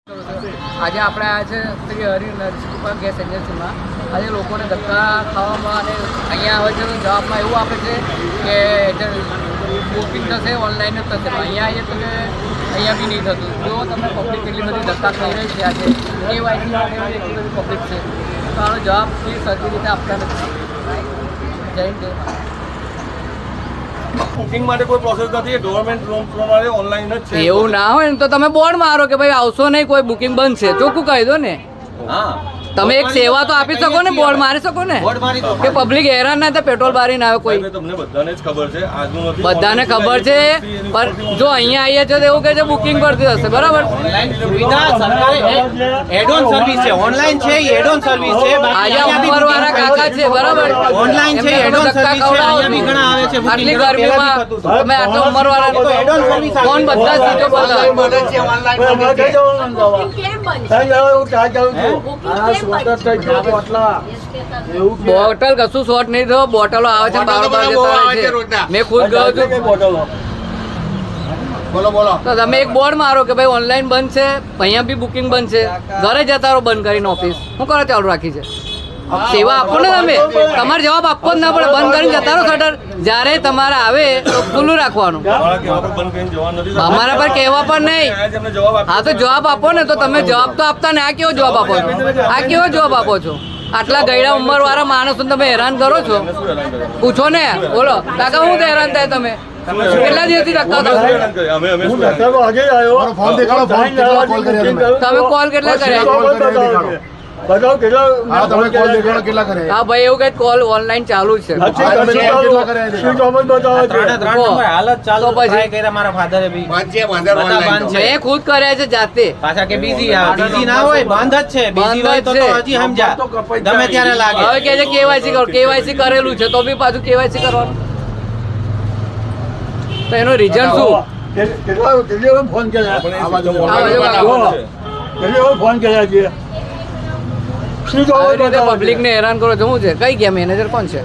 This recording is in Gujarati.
આજે આપણે આવ્યા છે શ્રી હરિ નરસિંહ ગેસ એજન્સીમાં. આજે લોકોને ધક્કા ખાવામાં અને અહીંયા આવે છે તો જવાબમાં એવું આપે છે કે બુકિંગ થશે, ઓનલાઈન જ થશે. અહીંયા આવીએ તો કે અહીંયા બી નહીં થતું. જો તમને પબ્લિક એટલી બધી ધક્કા ખાઈ રહી છે આજે KYC માટે એટલી બધી પબ્લિક છે, તો આનો જવાબ પ્લીઝ સરખી રીતે આપતા નથી. જય હિન્દ. બુકિંગ માટે કોઈ પ્રોસેસ નથી, ગવર્મેન્ટ રૂમ પ્રમાણે ઓનલાઈન જ છે. એવું ના હોય ને તો તમે બોર્ડ મારો કે ભાઈ આવશો નહીં, કોઈ બુકિંગ બંધ છે, ચોખ્ખું કહી દો ને. હા, તમે એક સેવા તો આપી શકો ને, બોર્ડ મારી શકો ને કે પબ્લિક હેરાન ના થાય, પેટ્રોલ બારી ના આવે કોઈ. તમને બધાને જ ખબર છે, આજનું નથી, બધાને ખબર છે, પણ જો અહીંયા આવીએ છો તો એવું કે છે બુકિંગ પરથી હશે, બરાબર. સુવિધા સરકારે એડ ઓન સર્વિસ છે, ઓનલાઈન છે, એડ ઓન સર્વિસ છે. આજે ઉંમરવાળા કાકા છે, બરાબર, ઓનલાઈન છે, એડ ઓન સર્વિસ છે. અહીંયા બી ઘણા આવે છે. આટલી ગરમીમાં તમે આટલા ઉંમરવાળા એડ ઓન સર્વિસ કોણ બધા સીટો પર બોટલ કશું શોર્ટ નહીં થયો, બોટલો આવે છે 12 છે. મેં ખુદ ગયો છું. તો તમે એક બોર્ડ મારો કે ભાઈ ઓનલાઈન બંધ છે, અહીંયા બી બુકિંગ બંધ છે, ઘરે જતા રહો બંધ કરીને ઓફિસ. શું કરો ચાલુ રાખી છે? સેવા આપો ને તમે, તમારે જવાબ આપવો જ ના પડે. બંધ કરીને જતા રહો શટર, જ્યારે તમારે આવે તો ખુલ્લું રાખવાનું. અમારા પર કહેવા પણ નહીં. હા તો જવાબ આપો ને, તો તમે જવાબ તો આપતા ને. આ કેવો જવાબ આપો છો? આ કેવો જવાબ આપો છો? આટલા ગયડા ઉંમરવાળા માણસોને તમે હેરાન કરો છો. પૂછો ને, બોલો કાકા, હું તો હેરાન થાય તમે કેટલા દિવસથી ધક્કા ખાઓ? તમે કોલ કેટલા કર્યા? હા ભાઈ, એવું કઈ કોલ ઓનલાઈન ચાલુ છે. હાલત ચાલુ ટ્રાય કર્યા મારા ફાધરે બી. મેં ખુદ કર્યા છે જાતે. પાછા કે બીઝી ના હોય, બંધ જ છે. બીઝી હોય તો હજી સમજા, ગમે ત્યારે લાગે. હવે કે છે KYC કરો, KYC કરેલું છે તો બી પાછું KYC કરવાનું. તો એનું રીઝન શું? પબ્લિક ને હેરાન કરો છો. શું છે? કઈ ગયા મેનેજર કોણ છે?